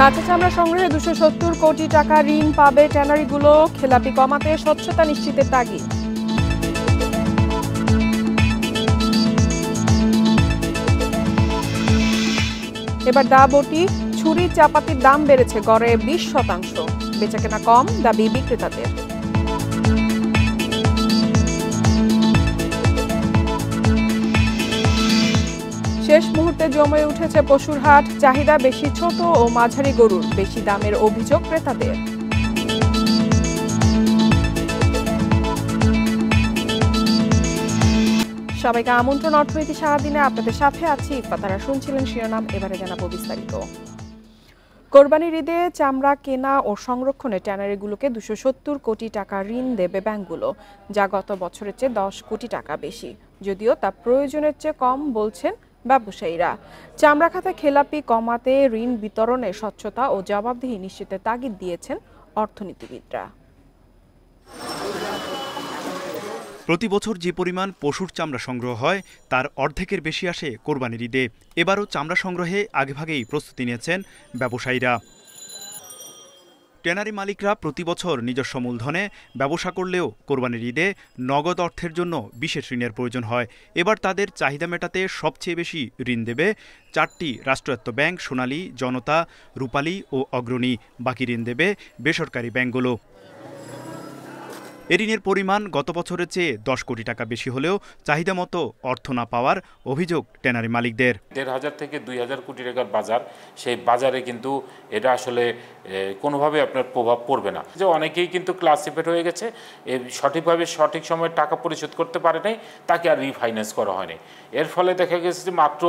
কাঁচা চামড়া সংগ্রহে 270 কোটি টাকা ঋণ পাবে ট্যানারিগুলো, খেলাপি কমাতে স্বচ্ছতা নিশ্চিতের তাগিদ। এবার দা বটি, ছুরি, চাপাতির দাম বেড়েছে গড়ে 20%, বেচাকেনা কম, দাবি বিক্রেতাদের। শেষ মুহূর্তে জমে উঠেছে পশুর হাট, চাহিদা বেশি ছোট ও মাঝারি গরুর, বেশি দামের অভিযোগ ক্রেতাদের। সবাইকে আমন্ত্রণ অর্থনীতি সারাদিনে, আপনাদের সাথে আছি ইফাতারা। শুনছিলেন শিরোনাম, এবারে জানাবো বিস্তারিত। কোরবানির ঈদে চামড়া কেনা ও সংরক্ষণে ট্যানারিগুলোকে 270 কোটি টাকা ঋণ দেবে ব্যাংকগুলো, যা গত বছরের চেয়ে 10 কোটি টাকা বেশি। যদিও তা প্রয়োজনের চেয়ে কম বলছেন ব্যবসায়ীরা। চামড়া খাতে খেলাপি কমাতে ঋণ বিতরণে স্বচ্ছতা ও জবাবদিহি নিশ্চিতের তাগিদ দিয়েছেন অর্থনীতিবিদরা। প্রতি বছর যে পরিমাণ পশুর চামড়া সংগ্রহ হয় তার অর্ধেকের বেশি আসে কোরবানির ঈদে। এবারও চামড়া সংগ্রহে আগেভাগেই প্রস্তুতি নিয়েছেন ব্যবসায়ীরা। ট্যানারি মালিকরা প্রতি বছর নিজস্ব মূলধনে ব্যবসা করলেও কোরবানির ঈদে নগদ অর্থের জন্য বিশেষ ঋণের প্রয়োজন হয়। এবার তাদের চাহিদা মেটাতে সবচেয়ে বেশি ঋণ দেবে 4টি রাষ্ট্রায়ত্ত ব্যাংক, সোনালী, জনতা, রূপালী ও অগ্রণী। বাকি ঋণ দেবে বেসরকারি ব্যাংকগুলো। এ ঋণের পরিমাণ গত বছরের চেয়ে 10 কোটি টাকা বেশি হলেও চাহিদা মতো অর্থ না পাওয়ার অভিযোগ ট্যানারি মালিকদের। 1,500 থেকে 2,000 কোটি টাকার বাজার, সেই বাজারে কিন্তু এটা আসলে কোনোভাবে আপনার প্রভাব পড়বে না। যে অনেকেই কিন্তু ক্লাসিফাইড হয়ে গেছে, সঠিকভাবে সঠিক সময়ে টাকা পরিশোধ করতে পারে নাই, তাকে আর রিফাইন্যান্স করা হয়নি। এর ফলে দেখা গেছে যে মাত্র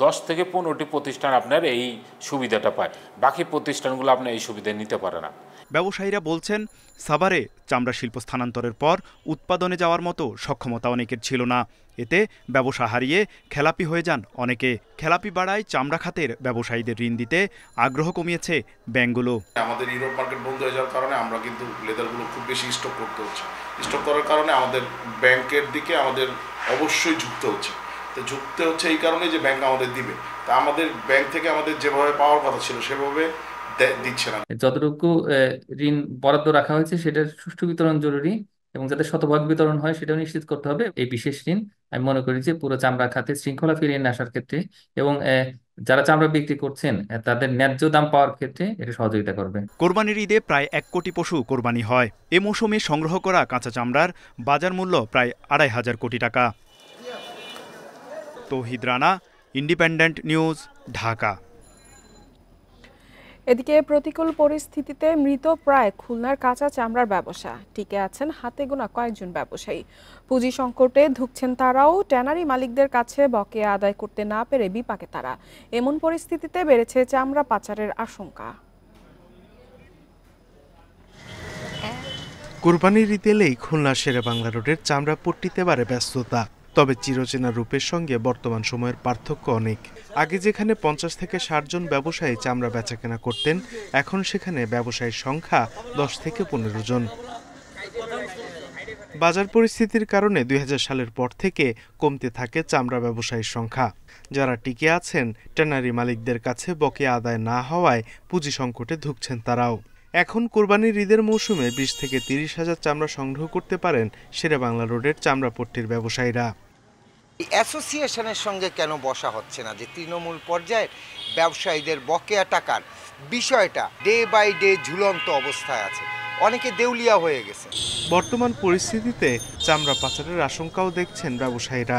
10 থেকে 15টি প্রতিষ্ঠান আপনার এই সুবিধাটা পায়, বাকি প্রতিষ্ঠানগুলো আপনার এই সুবিধা নিতে পারে না। ব্যবসায়ীরা বলছেন, সাভারে চামড়া শিল্প স্থানান্তরের পর উৎপাদনে যাওয়ার মতো সক্ষমতা অনেকের ছিল না। এতে ব্যবসা হারিয়ে খেলাপি হয়ে যান অনেকে। খেলাপি বাড়ায় চামড়া খাতের ব্যবসায়ীদের ঋণ দিতে আগ্রহ কমিয়েছে ব্যাংকগুলো। আমাদের ইউরোপ মার্কেট বন্ধ হয়ে যাওয়ার কারণে আমরা কিন্তু লেদারগুলো খুব বেশি স্টক করতে হচ্ছে। স্টক করার কারণে আমাদের ব্যাংকের দিকে আমাদের অবশ্যই ঝুঁকতে হচ্ছে। তো ঝুঁকতে হচ্ছে এই কারণে যে ব্যাংক আমাদের দিবে, তা আমাদের ব্যাংক থেকে আমাদের যেভাবে পাওয়ার কথা ছিল সেভাবে দিচ্ছে না। যতটুকু ঋণ বরাদ্দ রাখা হয়েছে সেটার সুষ্ঠু বিতরণ জরুরি, এবং যাতে শতভাগ বিতরণ হয় সেটাও নিশ্চিত করতে হবে। এই বিশেষ ঋণ আমি মনে করি যে পুরো চামড়া খাতে শৃঙ্খলা ফিরিয়ে নিয়ে আসার ক্ষেত্রে এবং যারা চামড়া বিক্রি করছেন তাদের ন্যায্য দাম পাওয়ার ক্ষেত্রে এটা সহযোগিতা করবে। কোরবানির ঈদে প্রায় 1 কোটি পশু কোরবানি হয়। এ মৌসুমে সংগ্রহ করা কাঁচা চামড়ার বাজার মূল্য প্রায় 2,500 কোটি টাকা। তৌহিদ রানা, ইন্ডিপেন্ডেন্ট নিউজ, ঢাকা। এদিকে প্রতিকূল পরিস্থিতিতে মৃত প্রায় খুলনার কাঁচা চামড়ার ব্যবসা, টিকে আছেন হাতে গোনা কয়েকজন ব্যবসায়ী। পুঁজি সংকটে ধুঁকছেন তারাও। ট্যানারি মালিকদের কাছে বকেয়া আদায় করতে না পেরে বিপাকে তারা। এমন পরিস্থিতিতে বেড়েছে চামড়া পাচারের আশঙ্কা। কোরবানির ঈদ এলেই খুলনার শেরেবাংলা রোডের চামড়া পট্টিতে বাড়ে ব্যস্ততা। তবে চিরচেনা রূপের সঙ্গে বর্তমান সময়ের পার্থক্য অনেক। আগে যেখানে 50 থেকে 60 জন ব্যবসায়ী চামড়া বেচাকেনা করতেন, এখন সেখানে ব্যবসায়ীর সংখ্যা 10 থেকে 15 জন। বাজার পরিস্থিতির কারণে 2000 সালের পর থেকে কমতে থাকে চামড়া ব্যবসায়ীর সংখ্যা। যারা টিকে আছেন ট্যানারি মালিকদের কাছে বকেয়া আদায় না হওয়ায় পুঁজি সংকটে ধুঁকছেন তারাও। এখন কোরবানির ঈদের মৌসুমে 20 থেকে 30 হাজার চামড়া সংগ্রহ করতে পারেন শেরেবাংলা রোডের চামড়া পট্টির ব্যবসায়ীরা। অ্যাসোসিয়েশনের সঙ্গে কেন বসা হচ্ছে না যে তৃণমূল পর্যায়ের ব্যবসায়ীদের বকেয়া টাকার বিষয়টা ডে বাই ডে ঝুলন্ত অবস্থায় আছে, অনেকে দেউলিয়া হয়ে গেছে। বর্তমান পরিস্থিতিতে চামড়া পাচারের আশঙ্কাও দেখছেন ব্যবসায়ীরা।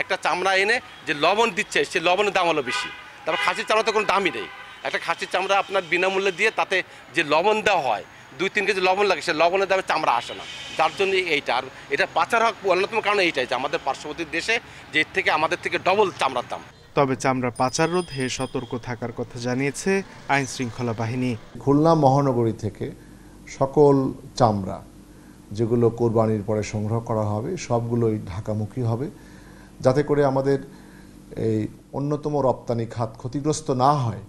একটা চামড়া এনে যে লবণ দিচ্ছে, সে লবণের দাম হলো বেশি। তারপর খাসির চামড়া তো কোনো দামই নেই। একটা খাসির চামড়া আপনার বিনামূল্যে দিয়ে তাতে যে লবণ দেওয়া হয়, 2-3 কেজি লবণ লাগে, সে লবণের দামে চামড়া আসে না। যার জন্য এইটা, আর এটা পাচার হওয়ার অন্যতম কারণ এইটাই যে আমাদের পার্শ্ববর্তী দেশে যে থেকে আমাদের থেকে ডবল চামড়ার দাম। তবে চামড়া পাচার রোধে সতর্ক থাকার কথা জানিয়েছে আইন শৃঙ্খলা বাহিনী। খুলনা মহানগরী থেকে সকল চামড়া যেগুলো কোরবানির পরে সংগ্রহ করা হবে সবগুলোই ঢাকামুখী হবে, যাতে করে আমাদের এই অন্যতম রপ্তানি খাত ক্ষতিগ্রস্ত না হয়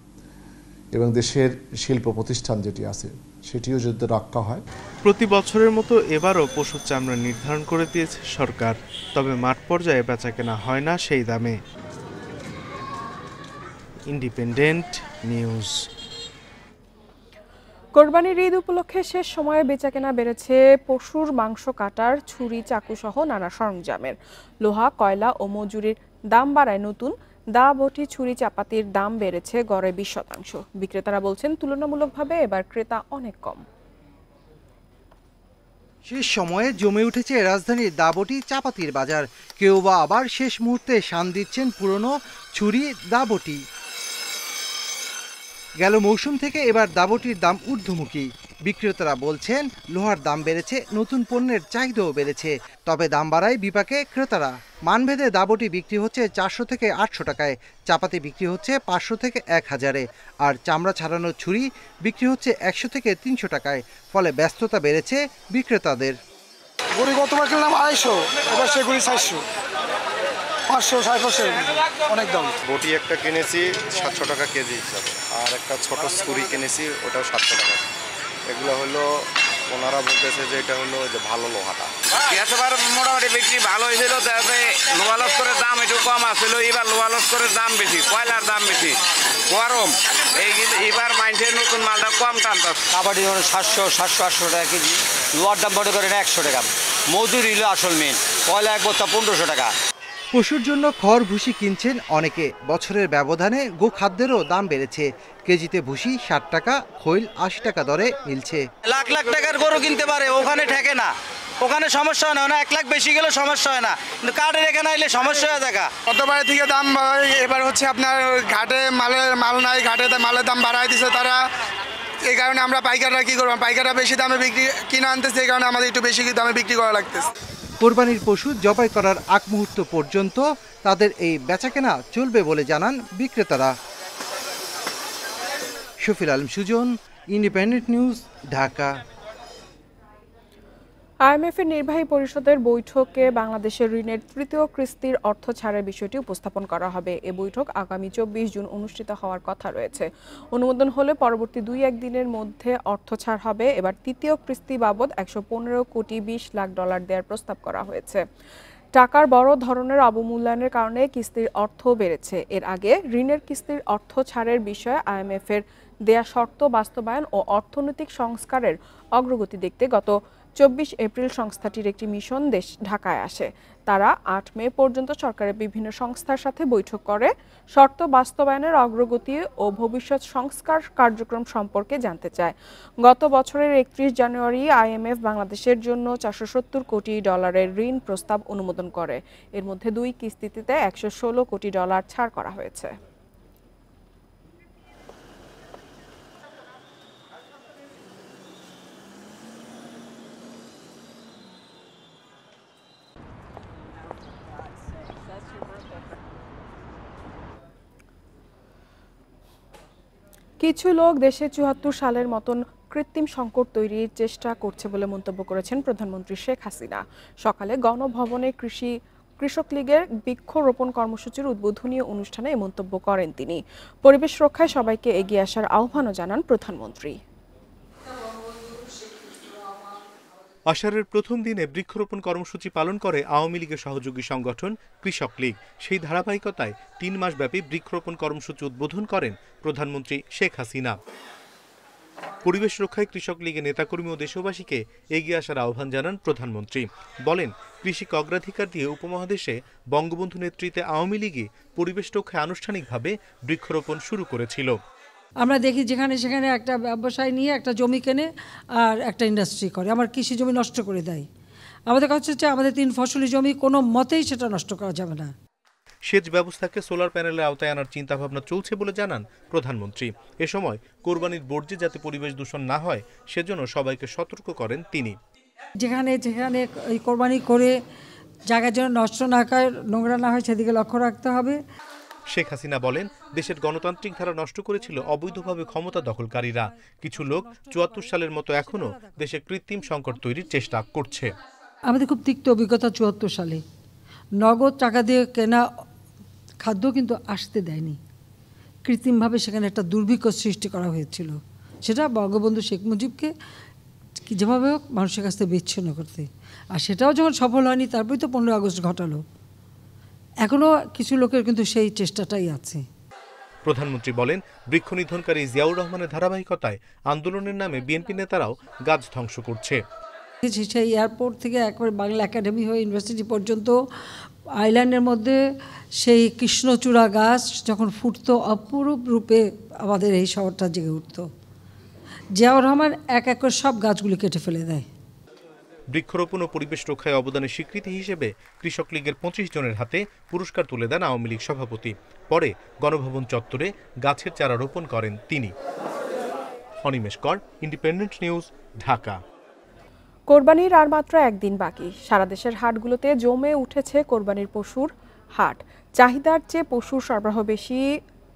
এবং দেশের শিল্প প্রতিষ্ঠান যেটি আছে সেটিও যদি রক্ষা হয়। প্রতি বছরের মতো এবারও পশুর চামড়া নির্ধারণ করে দিয়েছে সরকার, তবে মাঠ পর্যায়ে বেচাকেনা হয় না সেই দামে। Independent news. কোরবানির ঈদ উপলক্ষে শেষ সময়ে বেচাকেনা বেড়েছে পশুর মাংস কাটার ছুরি, চাকু সহ নানা সরঞ্জামের। লোহা, কয়লা ও মজুরির দাম বাড়ায় নতুন দা, বটি, ছুরি, চাপাতির দাম বেড়েছে গড়ে 20%। বিক্রেতারা বলছেন তুলনামূলকভাবে এবার ক্রেতা অনেক কম। শেষ সময়ে জমে উঠেছে রাজধানীর দাবটি, চাপাতির বাজার। কেউ বা আবার শেষ মুহূর্তে শান দিচ্ছেন পুরনো ছুরি, দাবটি। গেল মৌসুম থেকে এবার দাবটির দাম ঊর্ধ্বমুখী। বিক্রেতারা বলছেন লোহার দাম বেড়েছে, নতুন পণ্যের চাহিদাও বেড়েছে। তবে দাম বাড়ায় বিপাকে ক্রেতারা। মানভেদে দাবটি বিক্রি হচ্ছে 400 থেকে 800 টাকায়, চাপাতি বিক্রি হচ্ছে 500 থেকে 1000-এ, আর চামড়া ছাড়ানো ছুরি বিক্রি হচ্ছে 100 থেকে 300 টাকায়। ফলে ব্যস্ততা বেড়েছে বিক্রেতাদের। গড়ি গতবার কিনলাম 250, এবার সেগুলি 400, 500, 550, অনেক দাম। বটি একটা কিনেছি 700 টাকা কেজি হিসাবে, আর একটা ছোট ছুরি কিনেছি, ওটাও 700 টাকা। এগুলো হলো ওনারা বলতেছে যে এটা হলো যে ভালো লোহাটা। এতবার মোটামুটি বিক্রি ভালো হয়েছিল, তবে লোহা লস্করের দাম একটু কম আসছিল। এবার লোহা লস্করের দাম বেশি, কয়লার দাম বেশি, গরম। এবার মানুষের নতুন মালটা কম টানতে। কাবাডি 700-800 টাকা কেজি, লোহার দাম মনে করেন 100 টাকা। মজুরি হলো আসল মেন, কয়লা এক বস্তা 1500 টাকা। পশুর জন্য খড় ভুসি কিনছেন অনেকে। বছরের ব্যবধানে গোখাদ্যেরও দাম বেড়েছে। কেজিতে ভুসি 60 টাকা, খৈল 80 টাকা দরে মিলছে। লাখ লাখ টাকার গরু কিনতে পারে, ওখানে ঠেকে না, ওখানে সমস্যা হয় না। 1 লাখ বেশি গেলে সমস্যা হয় না, কিন্তু কার্ডের এখানে আইলে সমস্যা হয়ে দেখা। গতবার থেকে দাম এবার হচ্ছে আপনার ঘাটে মাল নাই, ঘাটে মালের দাম বাড়াই দিছে তারা। এই কারণে আমরা পাইকাররা কি করবো, পাইকাররা বেশি দামে কিনে আনতেছে, এই কারণে আমাদের একটু বেশি দামে বিক্রি করা লাগতেছে। কোরবানির পশু জবাই করার আগ মুহূর্ত পর্যন্ত তাদের এই বেচাকেনা চলবে বলে জানান বিক্রেতারা। Shafil Alam Sujon, Independent News, Dhaka. IMF এর নির্বাহী পরিষদের বৈঠকে বাংলাদেশের ঋণের তৃতীয় কিস্তির অর্থ ছাড়ের বিষয়টি উপস্থাপন করা হবে। এ বৈঠক আগামী 24 জুন অনুষ্ঠিত হওয়ার কথা রয়েছে। অনুমোদন হলে পরবর্তী 2-1 দিনের মধ্যে অর্থ ছাড় হবে। এবার তৃতীয় কিস্তি বাবদ $115 কোটি 20 লাখ দেওয়ার প্রস্তাব করা হয়েছে। টাকার বড় ধরনের অবমূল্যায়নের কারণে কিস্তির অর্থ বেড়েছে। এর আগে ঋণের কিস্তির অর্থ ছাড়ের বিষয়ে IMF এর দেয়া শর্ত বাস্তবায়ন ও অর্থনৈতিক সংস্কারের অগ্রগতি দেখতে গত 24 এপ্রিল সংস্থাটির একটি মিশন ঢাকায় আসে। তারা 8 মে পর্যন্ত সরকারের বিভিন্ন সংস্থার সাথে বৈঠক করে শর্ত বাস্তবায়নের অগ্রগতি ও ভবিষ্যৎ সংস্কার কার্যক্রম সম্পর্কে জানতে চায়। গত বছরের 31 জানুয়ারি IMF বাংলাদেশের জন্য $470 কোটি ঋণ প্রস্তাব অনুমোদন করে। এর মধ্যে 2 কিস্তিতে $116 কোটি ছাড় করা হয়েছে। কিছু লোক দেশে 74 সালের মতন কৃত্রিম সংকট তৈরির চেষ্টা করছে বলে মন্তব্য করেছেন প্রধানমন্ত্রী শেখ হাসিনা। সকালে গণভবনে কৃষক লীগের বৃক্ষরোপণ কর্মসূচির উদ্বোধনী অনুষ্ঠানে এই মন্তব্য করেন তিনি। পরিবেশ রক্ষায় সবাইকে এগিয়ে আসার আহ্বানও জানান প্রধানমন্ত্রী। আষাঢ়ের প্রথম দিনে বৃক্ষরোপণ কর্মসূচি পালন করে আওয়ামী লীগের সহযোগী সংগঠন কৃষক লীগ। সেই ধারাবাহিকতায় 3 মাসব্যাপী বৃক্ষরোপণ কর্মসূচি উদ্বোধন করেন প্রধানমন্ত্রী শেখ হাসিনা। পরিবেশ রক্ষায় কৃষক লীগের নেতাকর্মী ও দেশবাসীকে এগিয়ে আসার আহ্বান জানান প্রধানমন্ত্রী। বলেন, কৃষিকে অগ্রাধিকার দিয়ে উপমহাদেশে বঙ্গবন্ধু নেতৃত্বে আওয়ামী লীগই পরিবেশ রক্ষায় আনুষ্ঠানিকভাবে বৃক্ষরোপণ শুরু করেছিল। আমরা দেখি যেখানে সেখানে একটা ব্যবসায় নিয়ে একটা জমি কেনে আর একটা ইন্ডাস্ট্রি করে, আমার কৃষি জমি নষ্ট করে দেয়। আমাদের কাছে হচ্ছে আমাদের 3 ফসলি জমি কোনো মতেই সেটা নষ্ট করা যাবে না। সেচ ব্যবস্থাকে সোলার প্যানেলের আওতায় আনার চিন্তাভাবনা চলছে বলে জানান প্রধানমন্ত্রী। এ সময় কোরবানির বর্জ্যে যাতে পরিবেশ দূষণ না হয় সেজন্য সবাইকে সতর্ক করেন তিনি। যেখানে যেখানে এই কোরবানি করে জায়গা যেন নষ্ট না হয়, নোংরা না হয়, সেদিকে লক্ষ্য রাখতে হবে। শেখ হাসিনা বলেন, দেশের গণতান্ত্রিক ধারা নষ্ট করেছিল অবৈধভাবে ক্ষমতা দখলকারীরা। কিছু লোক 74 সালের মতো এখনো দেশে কৃত্রিম সংকট তৈরির চেষ্টা করছে। আমাদের খুব তিক্ত অভিজ্ঞতা 74 সালে নগদ টাকা দিয়ে কেনা খাদ্য কিন্তু আসতে দেয়নি, কৃত্রিমভাবে সেখানে একটা দুর্ভিক্ষ সৃষ্টি করা হয়েছিল। সেটা বঙ্গবন্ধু শেখ মুজিবকে যেভাবে হোক মানুষের কাছ থেকে বিচ্ছিন্ন করতে, আর সেটাও যখন সফল হয়নি তারপরেই তো 15 আগস্ট ঘটালো। এখনও কিছু লোকের কিন্তু সেই চেষ্টাটাই আছে। প্রধানমন্ত্রী বলেন, বৃক্ষ নিধনকারী জিয়াউর রহমানের ধারাবাহিকতায় আন্দোলনের নামে বিএনপি নেতারাও গাছ ধ্বংস করছে। সেই এয়ারপোর্ট থেকে একবারে বাংলা একাডেমি হয়ে ইউনিভার্সিটি পর্যন্ত আইল্যান্ডের মধ্যে সেই কৃষ্ণচূড়া গাছ যখন ফুটতো, অপরূপ রূপে আমাদের এই শহরটা জেগে উঠত। জিয়াউর রহমান এক এক করে সব গাছগুলি কেটে ফেলে দেয়। বৃক্ষরোপণ ও পরিবেশ রক্ষায় অবদানের স্বীকৃতি হিসেবে কৃষক লীগের 25 জনের হাতে পুরস্কার তুলে দেন আওয়ামী লীগ সভাপতি। পরে গণভবন চত্বরে গাছের চারা রোপণ করেন তিনি। অনিমেষ কর, ইন্ডিপেন্ডেন্ট নিউজ, ঢাকা। কোরবানির আর মাত্র একদিন বাকি। সারা দেশের হাটগুলোতে জমে উঠেছে কোরবানির পশুর হাট। চাহিদার চেয়ে পশুর সরবরাহ বেশি।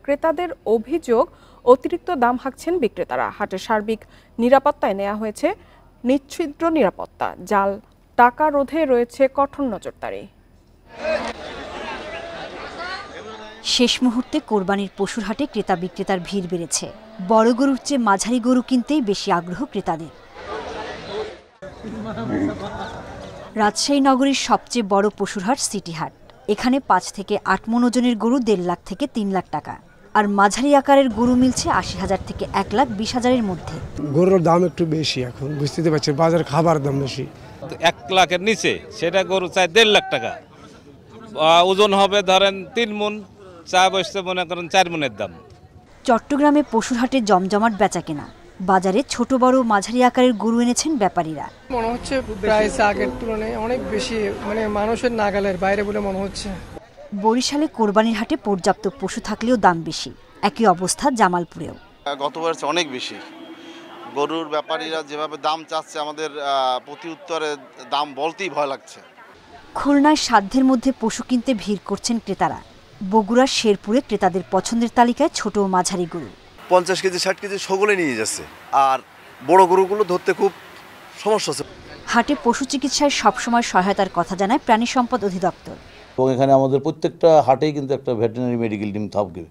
ক্রেতাদের অভিযোগ, অতিরিক্ত দাম হাঁকছেন বিক্রেতারা। হাটের সার্বিক নিরাপত্তায় নেওয়া হয়েছে নিশ্ছিদ্র নিরাপত্তা। জাল টাকা রোধে রয়েছে কঠোর নজরদারি। শেষ মুহূর্তে কোরবানির পশুর হাটে ক্রেতা বিক্রেতার ভিড় বেড়েছে। বড় গরুর চেয়ে মাঝারি গরু কিনতেই বেশি আগ্রহ ক্রেতাদের। রাজশাহী নগরীর সবচেয়ে বড় পশুর হাট সিটি হাট। এখানে 5 থেকে 8 মণ ওজনের গরু 1.5 লাখ থেকে 3 লাখ টাকা, আর মাঝারি আকারের গরু মিলছে 80,000 থেকে 1,20,000-এর মধ্যে। গরুর দাম একটু বেশি, এখন বুঝতে পারছি বাজার খাবার দাম বেশি। 1 লাখের নিচে সেটা গরু চাই 1.5 লাখ টাকা, ওজন হবে ধরেন 3 মণ, চা বসতে মনে করেন 4 মণের দাম। চট্টগ্রামে পশুর হাটে জমজমাট বেচা কেনা। বাজারে ছোট বড় মাঝারি আকারের গরু এনেছেন ব্যাপারীরা। মনে হচ্ছে প্রাইস আগের তুলনায় অনেক বেশি, মানে মানুষের নাগালের বাইরে বলে মনে হচ্ছে। বরিশালে কোরবানির হাটে পর্যাপ্ত পশু থাকলেও দাম বেশি। একই অবস্থা জামালপুরেও। গতবার অনেক বেশি। গরুর ব্যাপারীরা যেভাবে দাম চাচ্ছে, আমাদের প্রতি উত্তরে দাম বলতেই ভয় লাগছে। খুলনায় সাধ্যের মধ্যে পশু কিনতে ভিড় করছেন ক্রেতারা। বগুড়ার শেরপুরে ক্রেতাদের পছন্দের তালিকায় ছোট ও মাঝারি গরু। 50 কেজি 60 কেজি সকলে নিয়ে যাচ্ছে, আর বড় গরুগুলো ধরতে খুব সমস্যা হচ্ছে। হাটে পশু চিকিৎসায় সবসময় সহায়তার কথা জানায় প্রাণী সম্পদ অধিদপ্তর। এবং এখানে আমাদের প্রত্যেকটা হাটেই কিন্তু একটা ভেটেরিনারি মেডিকেল টিম থাকবে,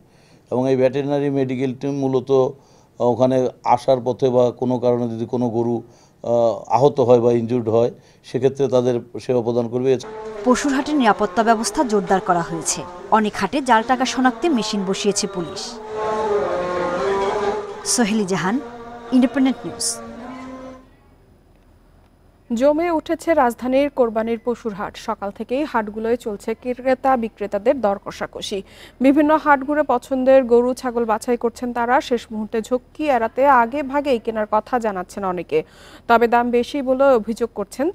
এবং এই ভেটেরিনারি মেডিকেল টিম মূলত ওখানে আসার পথে বা কোনো কারণে যদি কোনো গরু আহত হয় বা ইনজুর্ড হয়, সেক্ষেত্রে তাদের সেবা প্রদান করবে। পশুর হাটের নিরাপত্তা ব্যবস্থা জোরদার করা হয়েছে। অনেক হাটে জাল টাকা শনাক্তে মেশিন বসিয়েছে পুলিশ। সোহেলি জাহান, ইন্ডিপেন্ডেন্ট নিউজ। জমে উঠেছে রাজধানীর কোরবানির পশুর হাট। সকাল থেকেই হাটগুলোয় চলছে ক্রেতা বিক্রেতাদের দর কষাকষি। বিভিন্ন হাট ঘুরে পছন্দের গরু ছাগল বাছাই করছেন তারা। শেষ মুহূর্তে ঝক্কি এড়াতে আগে ভাগেই কেনার কথা জানাচ্ছেন অনেকে, তবে দাম বেশি বলে অভিযোগ করছেন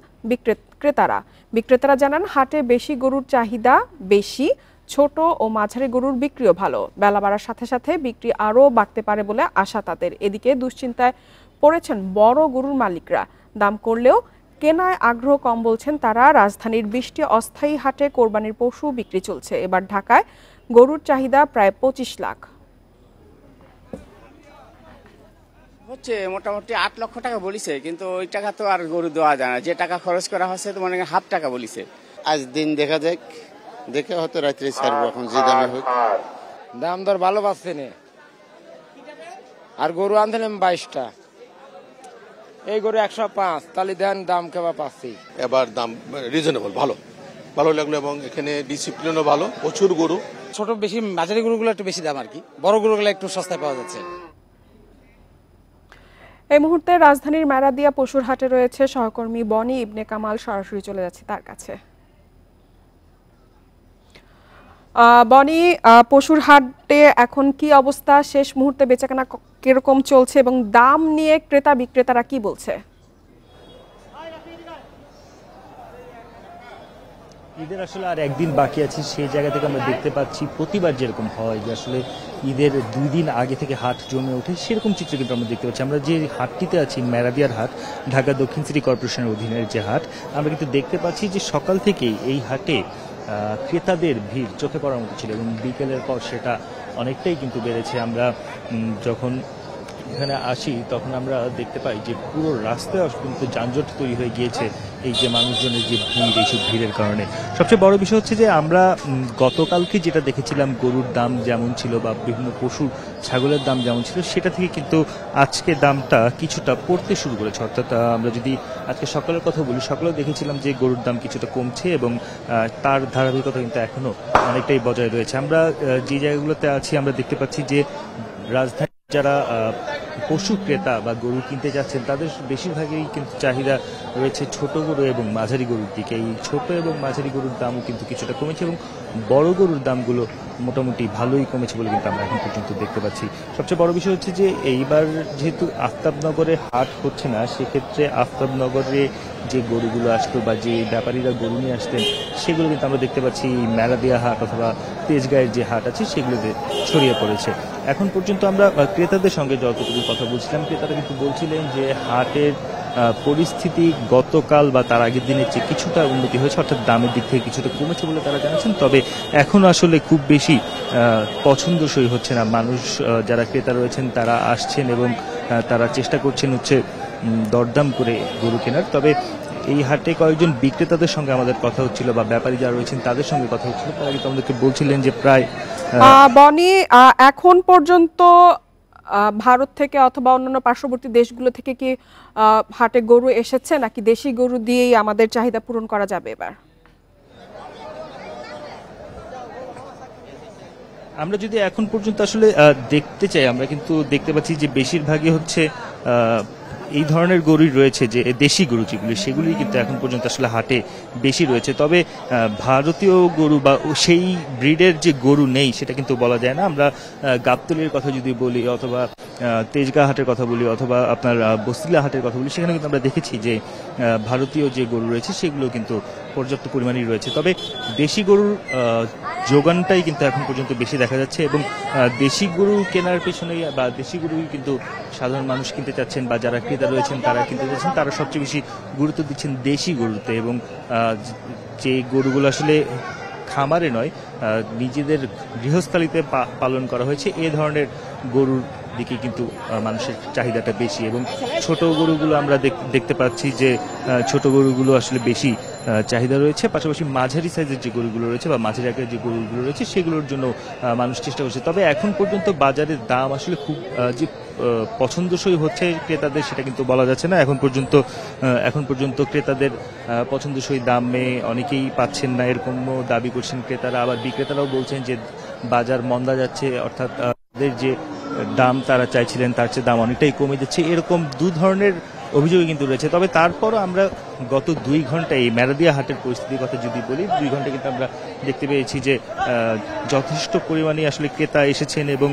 ক্রেতারা। বিক্রেতারা জানান, হাটে বেশি গরুর চাহিদা বেশি, ছোট ও মাঝারি গরুর বিক্রিও ভালো। বেলা বাড়ার সাথে সাথে বিক্রি আরও বাড়তে পারে বলে আশা তাদের। এদিকে দুশ্চিন্তায় পড়েছেন বড় গরুর মালিকরা। দাম করলেও কেনায় আগ্রহ কম বলছেন তারা। রাজধানীর 20টি অস্থায়ী হাটে কোরবানির পশু বিক্রি চলছে। এবার ঢাকায় গরুর চাহিদা প্রায় 25 লাখ। হচ্ছে মোটামুটি 8 লক্ষ টাকা বলিছে, কিন্তু ওই টাকা তো আর গরু দেওয়া যায় না। যে টাকা খরচ করা হচ্ছে তো মনে হয় হাফ টাকা বলিছে। আজ দিন দেখা যাক, দেখে হয়তো রাত্রে ছাড়বো। এখন যে দামে হোক, দাম দর ভালো পাচ্ছে না। আর গরু আনছিলাম 22টা, এই গরু 105, তাহলে দেন দাম কেবা পাচ্ছি। এবার দাম রিজনেবল, ভালো লাগলো, এবং এখানে ডিসিপ্লিনও ভালো, প্রচুর গরু। ছোট বেশি মাঝারি গরুগুলো একটু বেশি দাম আর কি, বড় গরুগুলো একটু সস্তায় পাওয়া যাচ্ছে। এই মুহূর্তে রাজধানীর মেরাদিয়া পশুর হাটে রয়েছে সহকর্মী বনি ইবনে কামাল। সরাসরি চলে যাচ্ছে তার কাছে। বনি, পশুর হাটে এখন কি অবস্থা? শেষ মুহূর্তে বেচাকেনা কিরকম চলছে এবং দাম নিয়ে ক্রেতা বিক্রেতারা কি বলছে? ঈদের আসলে আর একদিন বাকি আছে, সেই জায়গা থেকে আমরা দেখতে পাচ্ছি প্রতিবার যেরকম হয় যে আসলে ঈদের 2 দিন আগে থেকে হাট জমে ওঠে, সেরকম চিত্র কিন্তু আমরা দেখতে পাচ্ছি। আমরা যে হাটটিতে আছি, মেরাদিয়ার হাট, ঢাকা দক্ষিণ সিটি কর্পোরেশনের অধীনের যে হাট, আমরা কিন্তু দেখতে পাচ্ছি যে সকাল থেকেই এই হাটে ক্রেতাদের ভিড় চোখে পড়ার মতো ছিল, এবং বিকেলের পর সেটা অনেকটাই কিন্তু বেড়েছে। আমরা যখন এখানে আসি তখন আমরা দেখতে পাই যে পুরো রাস্তায় কিন্তু যানজট তৈরি হয়ে গিয়েছে এই যে মানুষজনের যে ভিড়, এইসব ভিড়ের কারণে। সবচেয়ে বড় বিষয় হচ্ছে যে আমরা গতকালকে যেটা দেখেছিলাম গরুর দাম যেমন ছিল বা বিভিন্ন পশুর ছাগলের দাম যেমন ছিল, সেটা থেকে কিন্তু আজকে দামটা কিছুটা পড়তে শুরু করেছে। অর্থাৎ আমরা যদি আজকে সকালের কথা বলি, সকালেও দেখেছিলাম যে গরুর দাম কিছুটা কমছে এবং তার ধারাবাহিকতা কিন্তু এখনো অনেকটাই বজায় রয়েছে। আমরা যে জায়গাগুলোতে আছি আমরা দেখতে পাচ্ছি যে রাজধানী যারা পশু ক্রেতা বা গরু কিনতে যাচ্ছেন তাদের বেশিরভাগই কিন্তু চাহিদা রয়েছে ছোট গরু এবং মাঝারি গরুর দিকে। এই ছোট এবং মাঝারি গরুর দামও কিন্তু কিছুটা কমেছে এবং বড় গরুর দামগুলো মোটামুটি ভালোই কমেছে বলে কিন্তু আমরা এখন পর্যন্ত দেখতে পাচ্ছি। সবচেয়ে বড় বিষয় হচ্ছে যে এইবার যেহেতু আফতাবনগরে হাট হচ্ছে না, সেক্ষেত্রে আফতাবনগরে যে গরুগুলো আসতো বা যে ব্যাপারীরা গরু নিয়ে আসতেন সেগুলো কিন্তু আমরা দেখতে পাচ্ছি মেরাদিয়া হাট অথবা তেজগাঁয়ের যে হাট আছে সেগুলোতে ছড়িয়ে পড়েছে। এখন পর্যন্ত আমরা ক্রেতাদের সঙ্গে যতটুকু কথা বলছিলাম, ক্রেতারা কিন্তু বলছিলেন যে হাটের পরিস্থিতি গতকাল বা তার আগের দিনের চেয়ে কিছুটা উন্নতি হয়েছে, অর্থাৎ দামের দিক থেকে কিছুটা কমেছে বলে তারা জানাচ্ছেন। তবে এখন আসলে খুব বেশি পছন্দসই হচ্ছে না। মানুষ যারা ক্রেতা রয়েছেন তারা আসছেন এবং তারা চেষ্টা করছেন হচ্ছে দরদাম করে গরু কেনার। তবে এই হাটে কয়েকজন বিক্রেতাদের সঙ্গে আমাদের কথা হচ্ছিল বা ব্যাপারী যারা রয়েছেন তাদের সঙ্গে কথা হচ্ছিল, তারা কিন্তু আমাদেরকে বলছিলেন যে প্রায় বনি এখন পর্যন্ত ভারত থেকে অথবা অন্যান্য পার্শ্ববর্তী দেশগুলো থেকে কি হাটে গরু এসেছে, নাকি দেশি গরু দিয়েই আমাদের চাহিদা পূরণ করা যাবে এবার? আমরা যদি এখন পর্যন্ত আসলে দেখতে চাই, আমরা কিন্তু দেখতে পাচ্ছি যে বেশিরভাগই হচ্ছে এই ধরনের গরুই রয়েছে, যে দেশি গরু যেগুলি সেগুলি কিন্তু এখন পর্যন্ত আসলে হাটে বেশি রয়েছে। তবে ভারতীয় গরু বা সেই ব্রিডের যে গরু নেই সেটা কিন্তু বলা যায় না। আমরা গাবতলীর কথা যদি বলি অথবা তেজগাঁ হাটের কথা বলি অথবা আপনার বস্তিলা হাটের কথা বলি, সেখানে কিন্তু আমরা দেখেছি যে ভারতীয় যে গরু রয়েছে সেগুলো কিন্তু পর্যাপ্ত পরিমাণেই রয়েছে। তবে দেশি গরুর যোগানটাই কিন্তু এখন পর্যন্ত বেশি দেখা যাচ্ছে এবং দেশি গরু কেনার পেছনে বা দেশি গরুই কিন্তু সাধারণ মানুষ কিনতে চাচ্ছেন বা যারা ক্রেতা রয়েছেন তারা কিনতে চাচ্ছেন, তারা সবচেয়ে বেশি গুরুত্ব দিচ্ছেন দেশি গরুতে। এবং যে গরুগুলো আসলে খামারে নয়, নিজেদের গৃহস্থালিতে পালন করা হয়েছে, এ ধরনের গরুর দিকে কিন্তু মানুষের চাহিদাটা বেশি। এবং ছোট গরুগুলো আমরা দেখতে পাচ্ছি যে ছোট গরুগুলো আসলে বেশি চাহিদা রয়েছে। পাশাপাশি মাঝারি সাইজের যে গরুগুলো রয়েছে বা মাঝারি আকারের যে গরুগুলো রয়েছে সেগুলোর জন্য মানুষ চেষ্টা করছে। তবে এখন পর্যন্ত বাজারের দাম আসলে খুব যে পছন্দসই হচ্ছে ক্রেতাদের সেটা কিন্তু বলা যাচ্ছে না। এখন পর্যন্ত ক্রেতাদের পছন্দসই দামে অনেকেই পাচ্ছেন না, এরকমও দাবি করছেন ক্রেতারা। আবার বিক্রেতারাও বলছেন যে বাজার মন্দা যাচ্ছে, অর্থাৎ তাদের যে দাম তারা চাইছিলেন তার চেয়ে দাম অনেকটাই কমে যাচ্ছে, এরকম দু ধরনের অভিযোগই কিন্তু রয়েছে। তবে তারপরও আমরা গত 2 ঘন্টায় এই মেরাদিয়া হাটের পরিস্থিতির কথা যদি বলি, 2 ঘন্টা কিন্তু আমরা দেখতে পেয়েছি যে যথেষ্ট পরিমাণে আসলে ক্রেতা এসেছেন এবং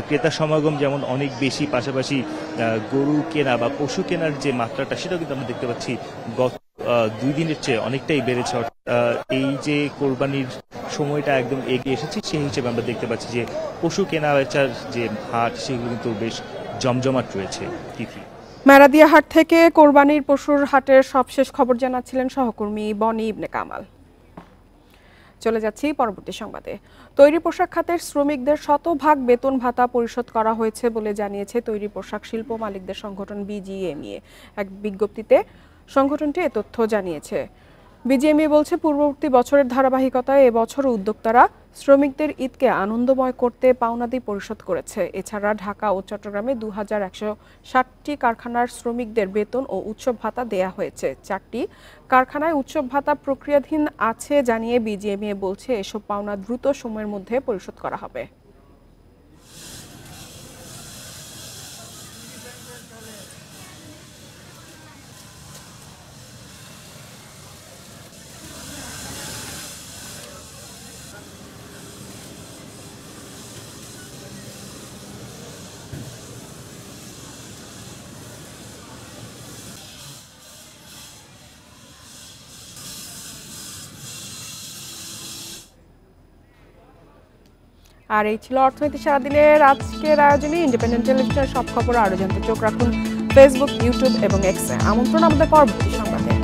ক্রেতা সমাগম যেমন অনেক বেশি, পাশাপাশি গরু কেনা বা পশু কেনার যে মাত্রাটা সেটাও কিন্তু আমরা দেখতে পাচ্ছি গত 2 দিনের চেয়ে অনেকটাই বেড়েছে। এই যে কোরবানির সময়টা একদম এগিয়ে এসেছে, সেই হিসেবে আমরা দেখতে পাচ্ছি যে পশু কেনা বেচার যে হাট সেগুলো কিন্তু বেশ জমজমাট রয়েছে। তিথি, মেরাদিয়া হাট থেকে কোরবানির পশুর হাটের সবশেষ খবর জানাচ্ছিলেন সহকর্মী বনি ইবনে কামাল। চলে যাচ্ছি পরবর্তী সংবাদে। তৈরি পোশাক খাতের শ্রমিকদের শতভাগ বেতন ভাতা পরিশোধ করা হয়েছে বলে জানিয়েছে তৈরি পোশাক শিল্প মালিকদের সংগঠন বিজিএমইএ। এক বিজ্ঞপ্তিতে সংগঠনটি এ তথ্য জানিয়েছে। বিজিএমইএ বলছে, পূর্ববর্তী বছরের ধারাবাহিকতায় এবছর উদ্যোক্তারা শ্রমিকদের ঈদকে আনন্দময় করতে পাওনাদি পরিশোধ করেছে। এছাড়া ঢাকা ও চট্টগ্রামে 2160টি কারখানার শ্রমিকদের বেতন ও উৎসব ভাতা দেয়া হয়েছে। 4টি কারখানায় উৎসব ভাতা প্রক্রিয়াধীন আছে জানিয়ে বিজিএমইএ বলছে, এসব পাওনা দ্রুত সময়ের মধ্যে পরিশোধ করা হবে। আর এই ছিল অর্থনীতি সারাদিনের আজকের আয়োজনে। ইন্ডিপেন্ডেন্ট টেলিভিশনের সব খবর আরো জানতে চোখ রাখুন ফেসবুক, ইউটিউব এবং এক্সে। আমন্ত্রণ আমাদের পরবর্তী সংবাদে।